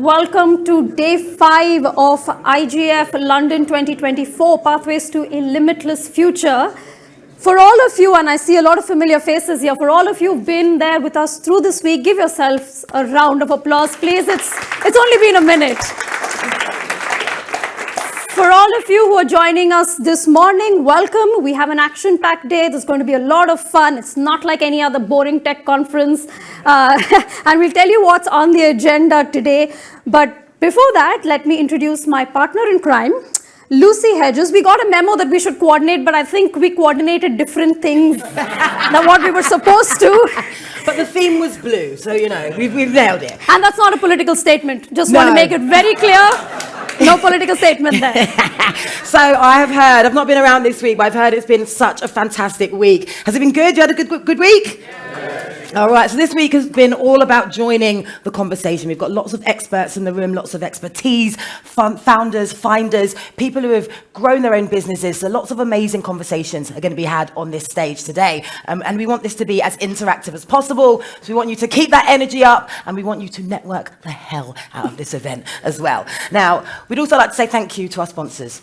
welcome to day 5 of IGF London 2024, Pathways to a Limitless Future. For all of you, and I see a lot of familiar faces here, for all of you who've been there with us through this week, give yourselves a round of applause, please. It's only been a minute. For all of you who are joining us this morning, welcome. We have an action-packed day. There's going to be a lot of fun. It's not like any other boring tech conference. And we'll tell you what's on the agenda today. But before that, let me introduce my partner in crime, Lucy Hedges. We got a memo that we should coordinate, but I think we coordinated different things than what we were supposed to. But the theme was blue, so, you know, we've nailed it. And that's not a political statement. Just want to make it very clear. No political statement there. So I have heard, I've not been around this week, but I've heard it's been such a fantastic week. Has it been good? You had a good week? Yes. All right, so this week has been all about joining the conversation. We've got lots of experts in the room, lots of expertise, founders, finders, people who have grown their own businesses. So lots of amazing conversations are going to be had on this stage today. And we want this to be as interactive as possible. So we want you to keep that energy up, and we want you to network the hell out of this event as well. Now, we'd also like to say thank you to our sponsors.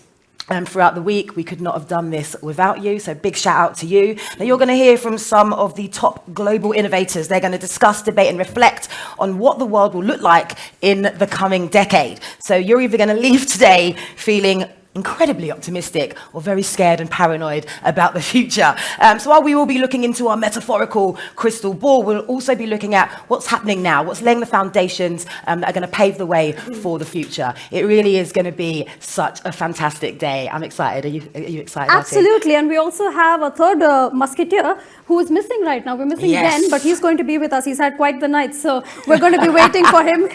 Throughout the week, we could not have done this without you, so big shout out to you. Now, you're going to hear from some of the top global innovators. They're going to discuss, debate, and reflect on what the world will look like in the coming decade. So you're either going to leave today feeling incredibly optimistic or very scared and paranoid about the future. So while we will be looking into our metaphorical crystal ball, we'll also be looking at what's happening now, what's laying the foundations that are going to pave the way for the future. It really is going to be such a fantastic day. I'm excited. Are you excited? Absolutely. And we also have a third musketeer who is missing right now. We're missing Ben, but he's going to be with us. He's had quite the night, so we're going to be waiting for him.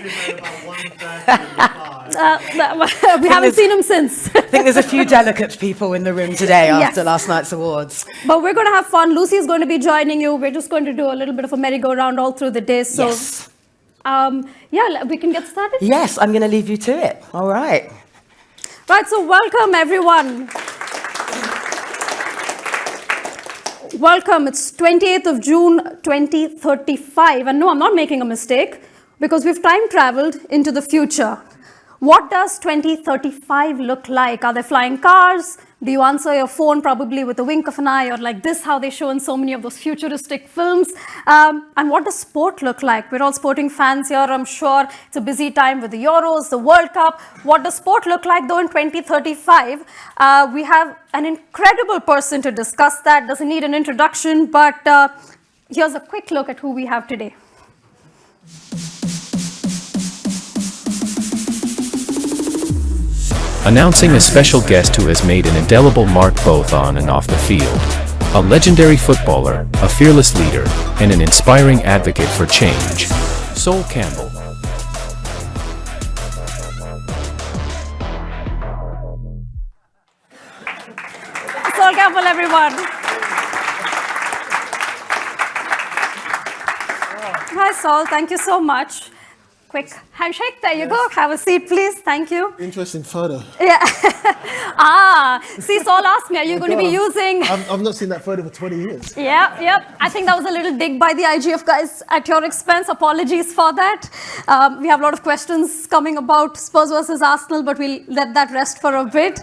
We haven't seen him since. I think there's a few delicate people in the room today after last night's awards. But we're going to have fun. Lucy is going to be joining you. We're just going to do a little bit of a merry-go-round all through the day. So, yes. We can get started? Yes, I'm going to leave you to it. All right. Right, so welcome, everyone. Welcome. It's 28th of June, 2035. And no, I'm not making a mistake, because we've time traveled into the future. What does 2035 look like? Are there flying cars? Do you answer your phone probably with a wink of an eye, or like this, how they show in so many of those futuristic films? And what does sport look like? We're all sporting fans here, I'm sure. It's a busy time with the Euros, the World Cup. What does sport look like, though, in 2035? We have an incredible person to discuss that. Doesn't need an introduction, but here's a quick look at who we have today. Announcing a special guest who has made an indelible mark both on and off the field. A legendary footballer, a fearless leader, and an inspiring advocate for change. Sol Campbell. Sol Campbell, everyone. Hi, Sol. Thank you so much. Quick handshake. There you go. Have a seat, please. Thank you. Interesting photo. Yeah. See, Saul asked me, are you going to be using... I've not seen that photo for 20 years. Yep. I think that was a little dig by the IGF guys at your expense. Apologies for that. We have a lot of questions coming about Spurs versus Arsenal, but we'll let that rest for a bit.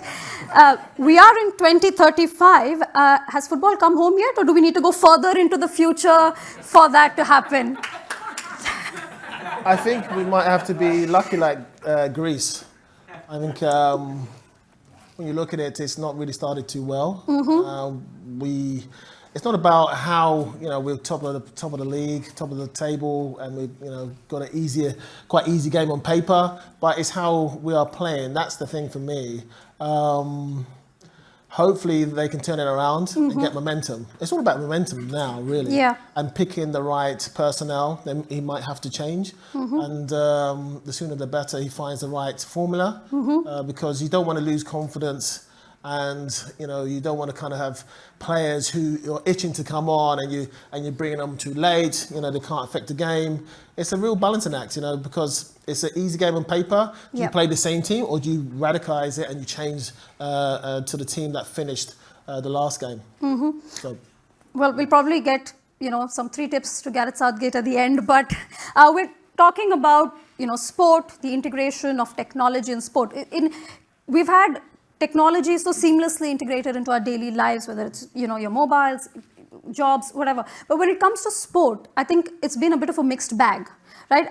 We are in 2035. Has football come home yet, or do we need to go further into the future for that to happen? I think we might have to be lucky like Greece. I think when you look at it, it's not really started too well. Mm-hmm. It's not about how we're top of the league, top of the table, and we got an quite easy game on paper. But it's how we are playing. That's the thing for me. Hopefully they can turn it around and get momentum. It's all about momentum now, really. Yeah. And picking the right personnel. Then he might have to change. Mm-hmm. And the sooner the better he finds the right formula. Mm-hmm. Because you don't want to lose confidence, and you don't want to kind of have players who are itching to come on, and you're bringing them too late. They can't affect the game. It's a real balancing act, because it's an easy game on paper. Do you play the same team, or do you radicalize it and you change to the team that finished the last game? Mm-hmm. So, well, we'll probably get some 3 tips to Gareth Southgate at the end, but we're talking about, sport, the integration of technology in sport. We've had technology so seamlessly integrated into our daily lives, whether it's, your mobiles, jobs, whatever. But when it comes to sport, I think it's been a bit of a mixed bag, right?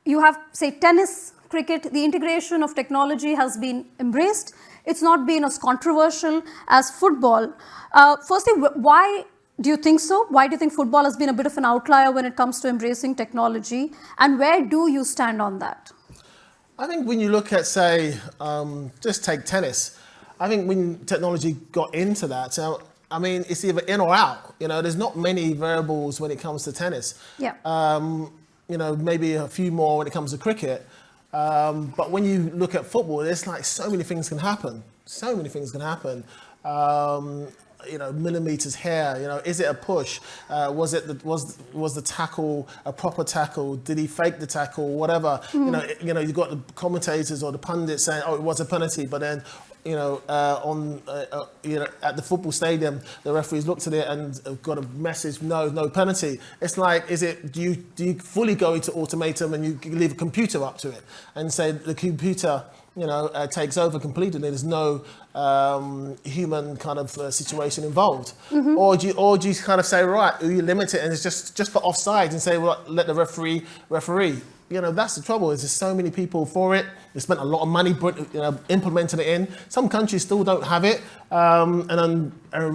You have, say, tennis, cricket, the integration of technology has been embraced. It's not been as controversial as football. Firstly, why do you think so? Why do you think football has been a bit of an outlier when it comes to embracing technology? And where do you stand on that? I think when you look at, say, just take tennis, I think when technology got into that, so, I mean, it's either in or out. There's not many variables when it comes to tennis. Yeah. Maybe a few more when it comes to cricket. But when you look at football, there's like so many things can happen. So many things can happen. Millimeters here. Is it a push? Was the tackle a proper tackle? Did he fake the tackle? Whatever. You've got the commentators or the pundits saying, "Oh, it was a penalty," but then. At the football stadium, the referees looked at it and got a message: no penalty. It's like, do you fully go into automatum and you leave a computer up to it and say the computer, takes over completely? There's no human kind of situation involved, or do you kind of say, right, you limit it and it's just for offside and say, well, let the referee. That's the trouble. Is there's so many people for it. They spent a lot of money, implementing it in. Some countries still don't have it, and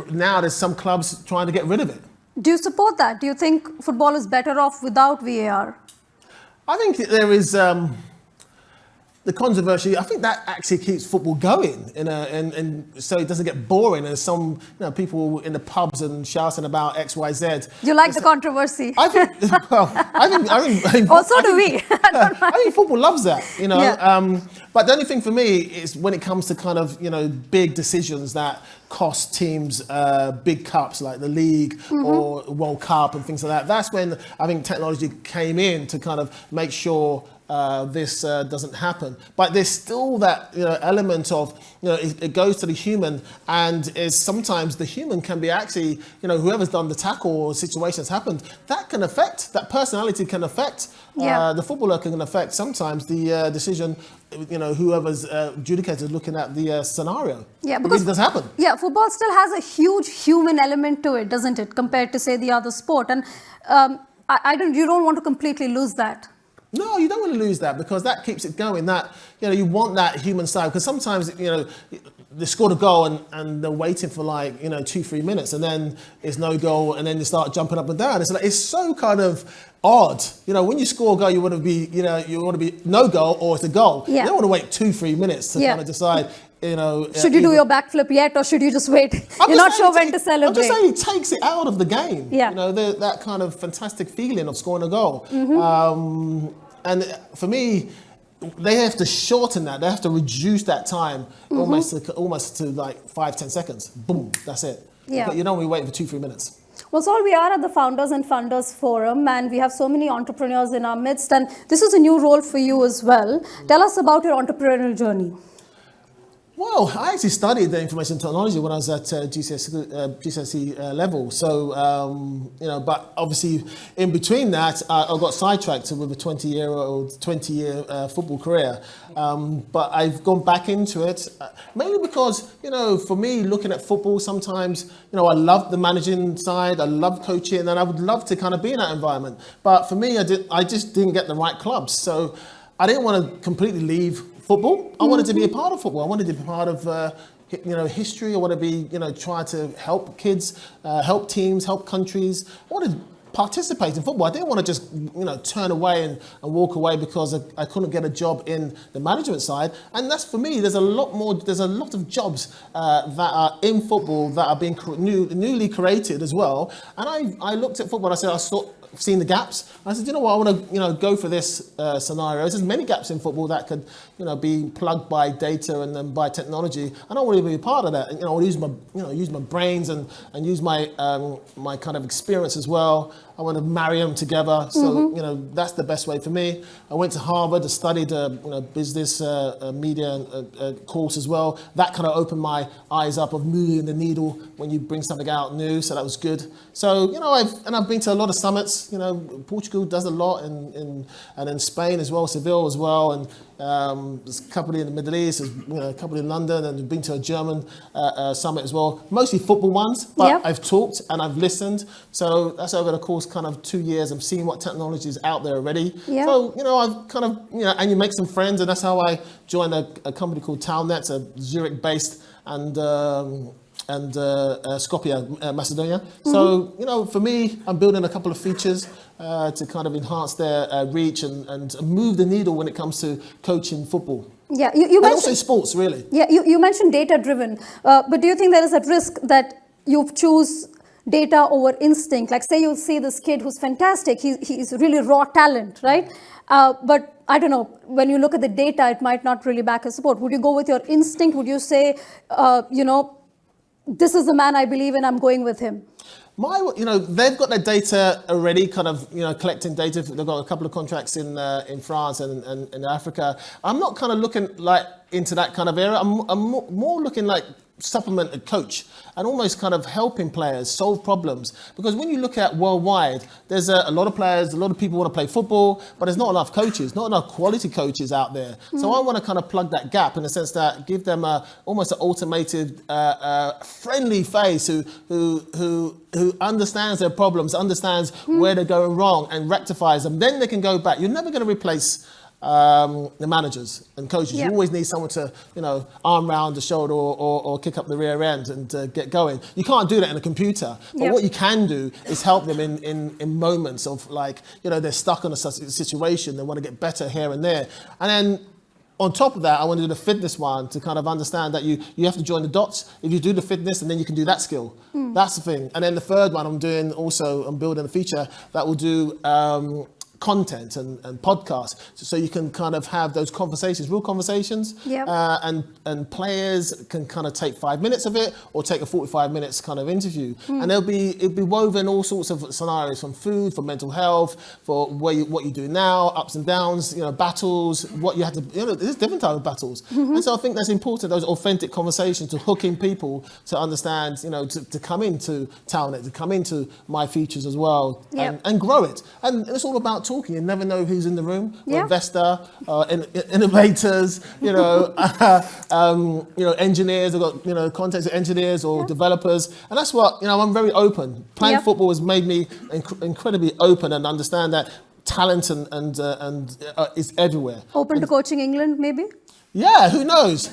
now there's some clubs trying to get rid of it. Do you support that? Do you think football is better off without VAR? I think there is the controversy. I think that actually keeps football going, and so it doesn't get boring. And some people in the pubs and shouting about X, Y, Z. You like the controversy? I think. Oh, so do we. I think football loves that. Yeah. But the only thing for me is when it comes to kind of big decisions that cost teams big cups like the league or World Cup and things like that. That's when I think technology came in to kind of make sure this doesn't happen. But there's still that element of it goes to the human, and is sometimes the human can be actually whoever's done the tackle or situations happened, that personality can affect the footballer, can affect sometimes the decision. Whoever's adjudicator looking at the scenario. Yeah, because it does happen. Yeah, football still has a huge human element to it, doesn't it, compared to, say, the other sport? And you don't want to completely lose that. No, you don't want to lose that, because that keeps it going. That you want that human side, because sometimes they scored a goal and they're waiting for 2-3 minutes, and then it's no goal, and then they start jumping up and down. It's so kind of odd. When you score a goal, you want to be no goal or it's a goal. Yeah. You don't want to wait 2-3 minutes to kind of decide. Should you do your backflip yet, or should you just wait? You're not sure when to celebrate. I'm just saying it takes it out of the game. Yeah. That kind of fantastic feeling of scoring a goal. And for me, they have to shorten that. They have to reduce that time almost to like 5-10 seconds. Boom, that's it. Yeah. But you don't want to wait for 2-3 minutes. Well, Saul, we are at the Founders and Funders Forum, and we have so many entrepreneurs in our midst, and this is a new role for you as well. Tell us about your entrepreneurial journey. Well, I actually studied the information technology when I was at GCSE level. So, but obviously in between that, I got sidetracked with a 20-year football career. But I've gone back into it, mainly because, for me, looking at football, sometimes, I love the managing side, I love coaching, and I would love to kind of be in that environment. But for me, I just didn't get the right clubs. So I didn't want to completely leave football. I wanted to be a part of football. I wanted to be part of, history. I want to be, try to help kids, help teams, help countries. I wanted to participate in football. I didn't want to just, turn away and walk away because I couldn't get a job in the management side. And that's, for me, there's a lot of jobs that are in football that are being newly created as well. And I looked at football and I said, I've seen the gaps. I said, I want to, go for this scenario. There's many gaps in football that could, be plugged by data and then by technology. And I want to be a part of that. And, I want to use my brains and use my my kind of experience as well. I want to marry them together. So, you know, that's the best way for me. I went to Harvard, I studied business media course as well. That kind of opened my eyes up of moving the needle when you bring something out new. So that was good. So, you know, I've been to a lot of summits. You know, Portugal does a lot, and in Spain as well, Seville as well, and there's a couple in the Middle East, there's, you know, a couple in London, and I've been to a German summit as well. Mostly football ones, but I've talked and I've listened. So that's over the course kind of 2 years. I'm seeing what technology is out there already. Yeah. So, you know, I've kind of, you know, and you make some friends, and that's how I joined a company called TALNETS, a Zurich-based and Skopje, Macedonia. So, you know, for me, I'm building a couple of features to kind of enhance their reach and move the needle when it comes to coaching football. Yeah, you mentioned, also sports, really. Yeah, you mentioned data-driven, but do you think there is a risk that you choose data over instinct? Like, say you see this kid who's fantastic, he's really raw talent, right? But I don't know, when you look at the data, it might not really back his support. Would you go with your instinct? Would you say, you know, this is the man I believe in, I'm going with him? You know, they've got their data already, kind of, you know, collecting data. They've got a couple of contracts in France and in Africa. I'm not kind of looking like into that kind of area. I'm more looking like supplement a coach and almost kind of helping players solve problems. Because when you look at worldwide, there's a lot of players, a lot of people want to play football, but there's not enough coaches, not enough quality coaches out there. So I want to kind of plug that gap in the sense that give them almost an automated, friendly face who understands their problems, understands where they're going wrong and rectifies them. Then they can go back. You're never going to replace the managers and coaches. You always need someone to, you know, arm round the shoulder or kick up the rear end and get going. You can't do that in a computer. But what you can do is help them in moments of, like, you know, they're stuck on a situation, they want to get better here and there. And then on top of that, I want to do the fitness one to kind of understand that you have to join the dots. If you do the fitness, and then you can do that skill. That's the thing. And then the third one I'm building a feature that will do content and podcasts, so you can kind of have those conversations, real conversations, and players can kind of take 5 minutes of it or take a 45 minutes kind of interview, and it'll be woven all sorts of scenarios, from food, for mental health, for what you do now, ups and downs, you know, battles, what you have to, you know, there's different type of battles, and so I think that's important, those authentic conversations, to hooking people to understand, you know, to come into TALNET, to come into my features as well, and grow it, and it's all about talking. You never know who's in the room. Investor, innovators, you know, engineers. I've got, you know, content engineers or developers, and that's what, you know, I'm very open. Playing football has made me incredibly open and understand that talent and is everywhere. Open to coaching England, maybe. Yeah, who knows?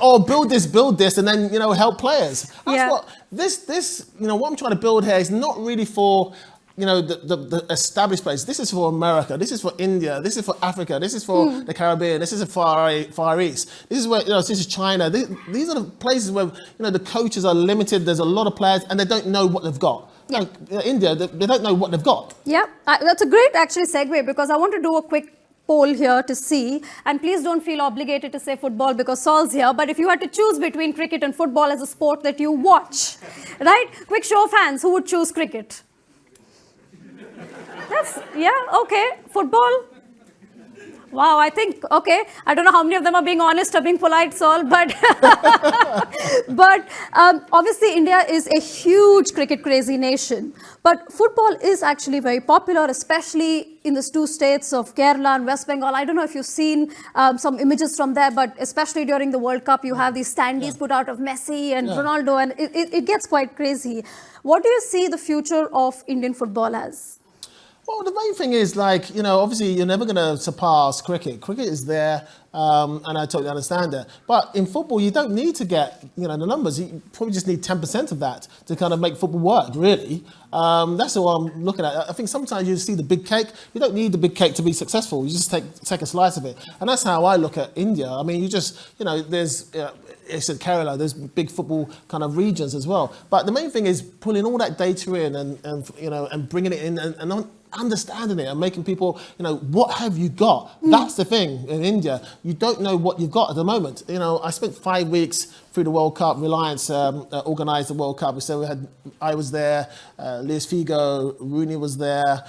Or build this, and then, you know, help players. That's what this, you know, what I'm trying to build here is not really for, you know, the established players. This is for America. This is for India. This is for Africa. This is for the Caribbean. This is the Far East. This is where, you know, this is China. These are the places where, you know, the coaches are limited. There's a lot of players, and they don't know what they've got. Like India, they don't know what they've got. Yeah, that's a great actually segue, because I want to do a quick poll here to see, and please don't feel obligated to say football because Saul's here, but if you had to choose between cricket and football as a sport that you watch, right? Quick show of hands, who would choose cricket? Okay. Football? Wow, I think, okay. I don't know how many of them are being honest or being polite, Saul, but but obviously India is a huge cricket-crazy nation. But football is actually very popular, especially in these two states of Kerala and West Bengal. I don't know if you've seen some images from there, but especially during the World Cup, you have these standees put out of Messi and Ronaldo, and it gets quite crazy. What do you see the future of Indian football as? Well, the main thing is, like, you know, obviously you're never going to surpass cricket. Cricket is there, and I totally understand that. But in football, you don't need to get, you know, the numbers. You probably just need 10% of that to kind of make football work, really. That's what I'm looking at. I think sometimes you see the big cake. You don't need the big cake to be successful. You just take a slice of it. And that's how I look at India. I mean, you just, you know, there's... it's in Kerala, there's big football kind of regions as well. But the main thing is pulling all that data in and you know, and bringing it in and understanding it and making people, what have you got? That's the thing in India. You don't know what you've got at the moment. I spent 5 weeks through the World Cup. Reliance organised the World Cup. So I was there, Luis Figo, Rooney was there,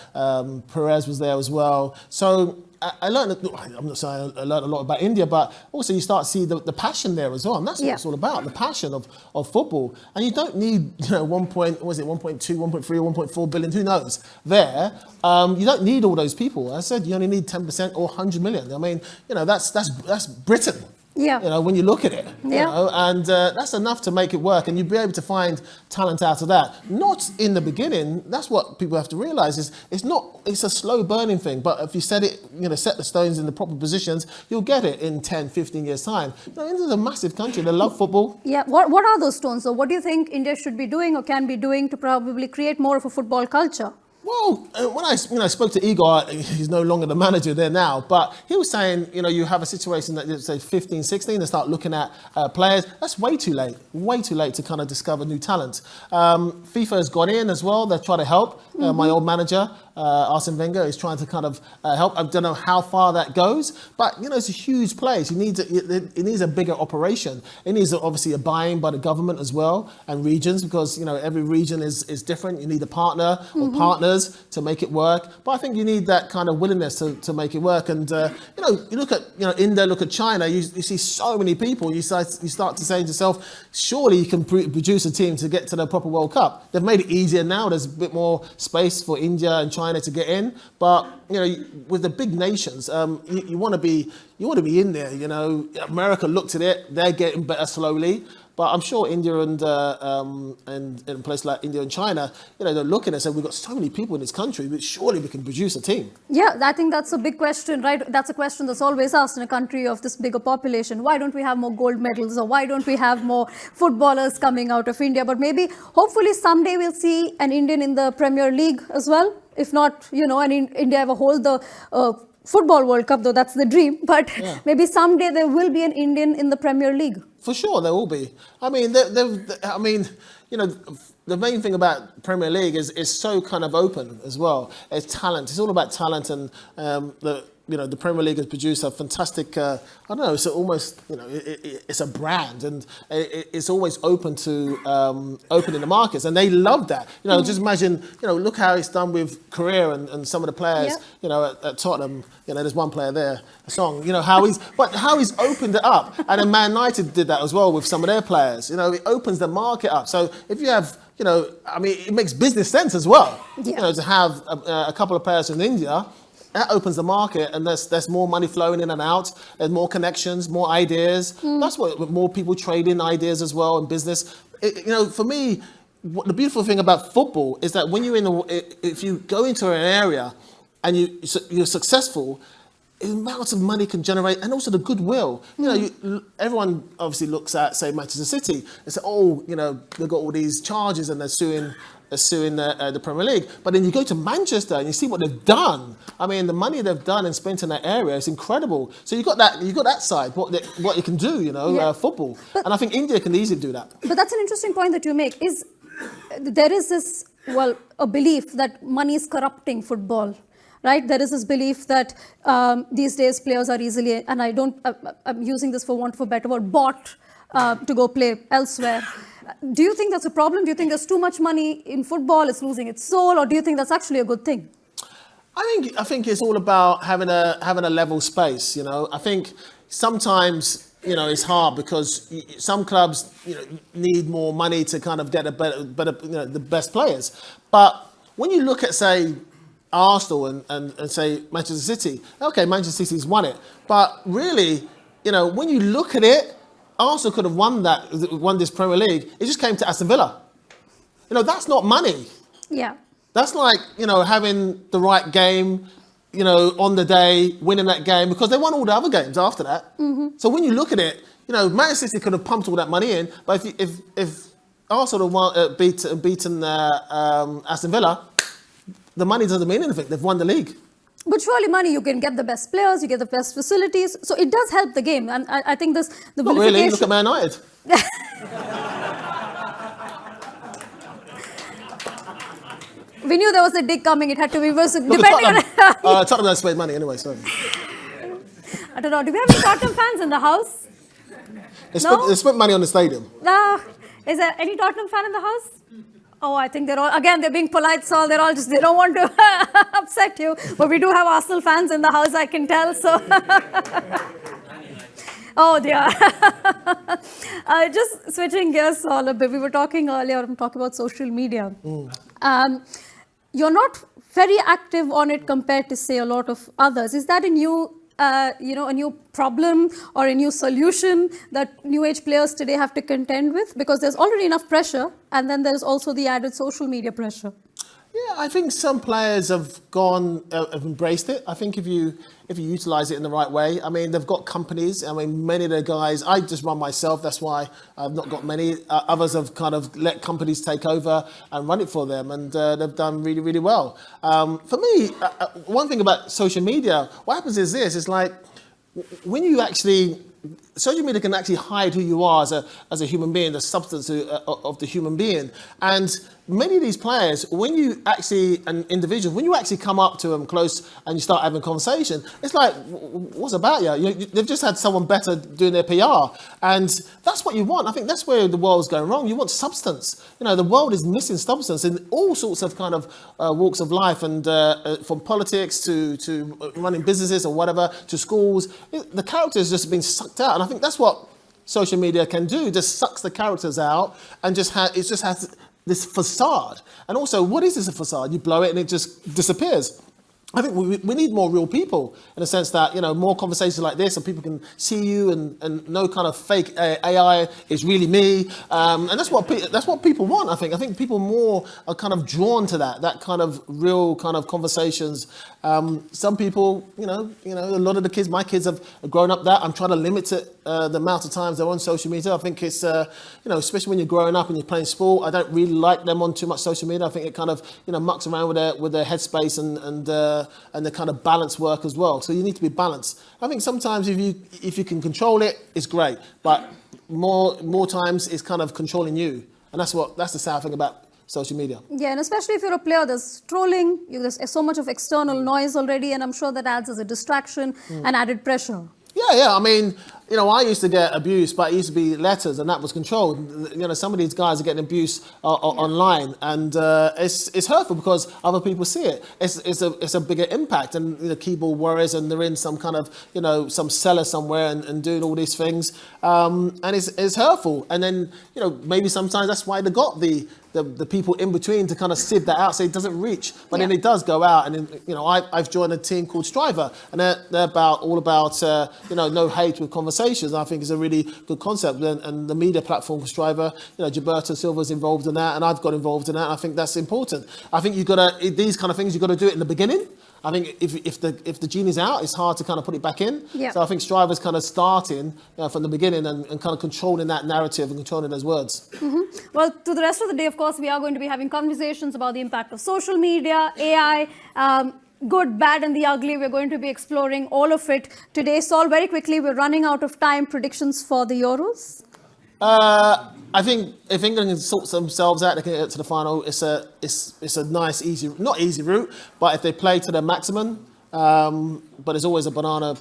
Perez was there as well. So I learned, I'm not saying I learned a lot about India, but also you start to see the passion there as well. And that's what it's all about, the passion of football. And you don't need, 1.2, 1.3, 1.4 billion, who knows, there. You don't need all those people. I said you only need 10% or 100 million. I mean, that's Britain. Yeah. When you look at it, yeah. And that's enough to make it work, and you'll be able to find talent out of that. Not in the beginning. That's what people have to realise is it's a slow burning thing. But if you set it, set the stones in the proper positions, you'll get it in 10, 15 years time. India's a massive country. They love football. Yeah. What are those stones? So what do you think India should be doing or can be doing to probably create more of a football culture? Well, when I spoke to Igor, he's no longer the manager there now, but he was saying, you have a situation that, say, 15, 16, and start looking at players. That's way too late to kind of discover new talent. FIFA has gone in as well. They're trying to help. My old manager, Arsene Wenger, is trying to kind of help. I don't know how far that goes, but, it's a huge place. It needs a bigger operation. It needs, obviously, a buy-in by the government as well and regions, because, every region is different. You need a partner or partners to make it work, but I think you need that kind of willingness to make it work. And you look at India, look at China. You see so many people. You start to say to yourself, surely you can produce a team to get to the proper World Cup. They've made it easier now. There's a bit more space for India and China to get in, but with the big nations, you want to be in there. America looked at it; they're getting better slowly. But I'm sure India and in a place like India and China, they're looking and saying, we've got so many people in this country, but surely we can produce a team. Yeah, I think that's a big question, right? That's a question that's always asked in a country of this bigger population. Why don't we have more gold medals, or why don't we have more footballers coming out of India? But maybe, hopefully someday we'll see an Indian in the Premier League as well. If not, India ever hold the Football World Cup, though that's the dream. But maybe someday there will be an Indian in the Premier League. For sure, there will be. I mean, the main thing about Premier League is so kind of open as well. It's talent. It's all about talent, and the Premier League has produced a fantastic. I don't know. It's almost it's a brand, and it's always open to opening the markets, and they love that. Just imagine. Look how it's done with Korea and some of the players. At Tottenham. There's one player there. A song. How he's opened it up, and then Man United did that as well with some of their players. It opens the market up. So if you have it makes business sense as well. To have a couple of players in India. That opens the market, and there's more money flowing in and out. There's more connections, more ideas. That's what more people trade in ideas as well in business. For me, the beautiful thing about football is that when if you go into an area and you're successul, the amounts of money can generate, and also the goodwill. Everyone obviously looks at, say, Manchester City and say, they've got all these charges and they're suing the Premier League. But then you go to Manchester and you see what they've done. I mean, the money they've done and spent in that area is incredible. So you got that side, what you can do, football. And I think India can easily do that. But that's an interesting point that you make. There is this, a belief that money is corrupting football. Right? There is this belief that these days players are easily, and I'm using this for want of a better word, bought to go play elsewhere. Do you think that's a problem? Do you think there's too much money in football, it's losing its soul, or do you think that's actually a good thing? I think it's all about having a level space. I think sometimes it's hard because some clubs need more money to kind of get a better the best players. But when you look at, say, Arsenal and say Manchester City, okay, Manchester City's won it, but really, when you look at it, Arsenal could have won this Premier League. It just came to Aston Villa. That's not money. Yeah. That's like having the right game, on the day, winning that game, because they won all the other games after that. So when you look at it, Manchester City could have pumped all that money in, but if Arsenal had beaten Aston Villa, the money doesn't mean anything. They've won the league. But surely money, you can get the best players, you get the best facilities. So it does help the game. And I think the Not really. Look at Man United. We knew there was a dig coming. It had to be depending on. Tottenham don't spend money anyway, so. I don't know. Do we have any Tottenham fans in the house? They spent money on the stadium. Is there any Tottenham fan in the house? Oh, I think they're all, again, they're being polite, so they're all just, they don't want to upset you. But we do have Arsenal fans in the house, I can tell, so. Oh, dear. Just switching gears all a bit. We were talking earlier, I'm talking about social media. You're not very active on it compared to, say, a lot of others. Is that a new a new problem or a new solution that new age players today have to contend with? Because there's already enough pressure, and then there's also the added social media pressure. Yeah, I think some players have embraced it. I think if you utilize it in the right way, I mean, they've got companies. I mean, many of the guys, I just run myself. That's why I've not got many. Others have kind of let companies take over and run it for them, and they've done really, really well. For me, one thing about social media, what happens is this: it's like when you actually. Social media can actually hide who you are as a human being, the substance of the human being. And many of these players, when you actually, and individuals, when you actually come up to them close and you start having a conversation, it's like, what's about you? They've just had someone better doing their PR. And that's what you want. I think that's where the world's going wrong. You want substance. You know, the world is missing substance in all sorts of kind of walks of life, and from politics to running businesses or whatever, to schools. The character has just been sucked out. And I think that's what social media can do. It just sucks the characters out and it just has this facade. And also, what is this a facade? You blow it and it just disappears. I think we need more real people, in a sense that, you know, more conversations like this, and people can see you and no kind of fake AI is really me. And that's what people want, I think. I think people more are kind of drawn to that kind of real kind of conversations. Some people, you know, a lot of the kids, my kids have grown up that. I'm trying to limit it, the amount of times they're on social media. I think it's, especially when you're growing up and you're playing sport, I don't really like them on too much social media. I think it kind of, mucks around with their headspace and the kind of balance work as well. So you need to be balanced. I think sometimes if you can control it, it's great. But more times it's kind of controlling you. And that's the sad thing about social media. Yeah, and especially if you're a player, there's trolling, there's so much of external noise already, and I'm sure that adds as a distraction and added pressure. Yeah. I mean, I used to get abused, but it used to be letters, and that was controlled. Some of these guys are getting abused online, and it's hurtful because other people see it. It's a bigger impact, and the keyboard warriors, and they're in some kind of some cellar somewhere and doing all these things, and it's hurtful. And then maybe sometimes that's why they got the people in between to kind of sieve that out so it doesn't reach, but then it does go out. And then, I've joined a team called Striver, and they're all about no hate with conversations. I think it's a really good concept, and the media platform for Striver, Gilberto Silva's involved in that, and I've got involved in that. I think that's important. I think these kind of things, you've got to do it in the beginning. I think if the genie's out, it's hard to kind of put it back in. Yeah. So I think Striver's kind of starting from the beginning and kind of controlling that narrative and controlling those words. Mm-hmm. Well, to the rest of the day, of course, we are going to be having conversations about the impact of social media, AI, good, bad, and the ugly. We're going to be exploring all of it today. Saul, very quickly, we're running out of time. Predictions for the Euros? I think if England can sort themselves out, they can get to the final. It's a nice, easy, not easy route, but if they play to their maximum, but there's always a banana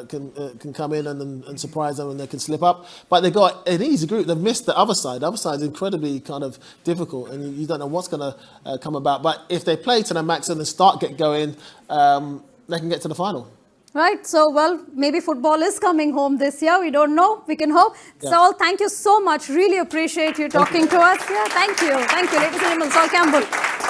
can come in and surprise them, and they can slip up. But they've got an easy group. They've missed the other side. The other side is incredibly kind of difficult, and you don't know what's going to come about. But if they play to their maximum and get going, they can get to the final. Right. So, well, maybe football is coming home this year. We don't know. We can hope. Yeah. Saul, thank you so much. Really appreciate you talking to us. Yeah, thank you. Thank you. Ladies and gentlemen, Saul Campbell.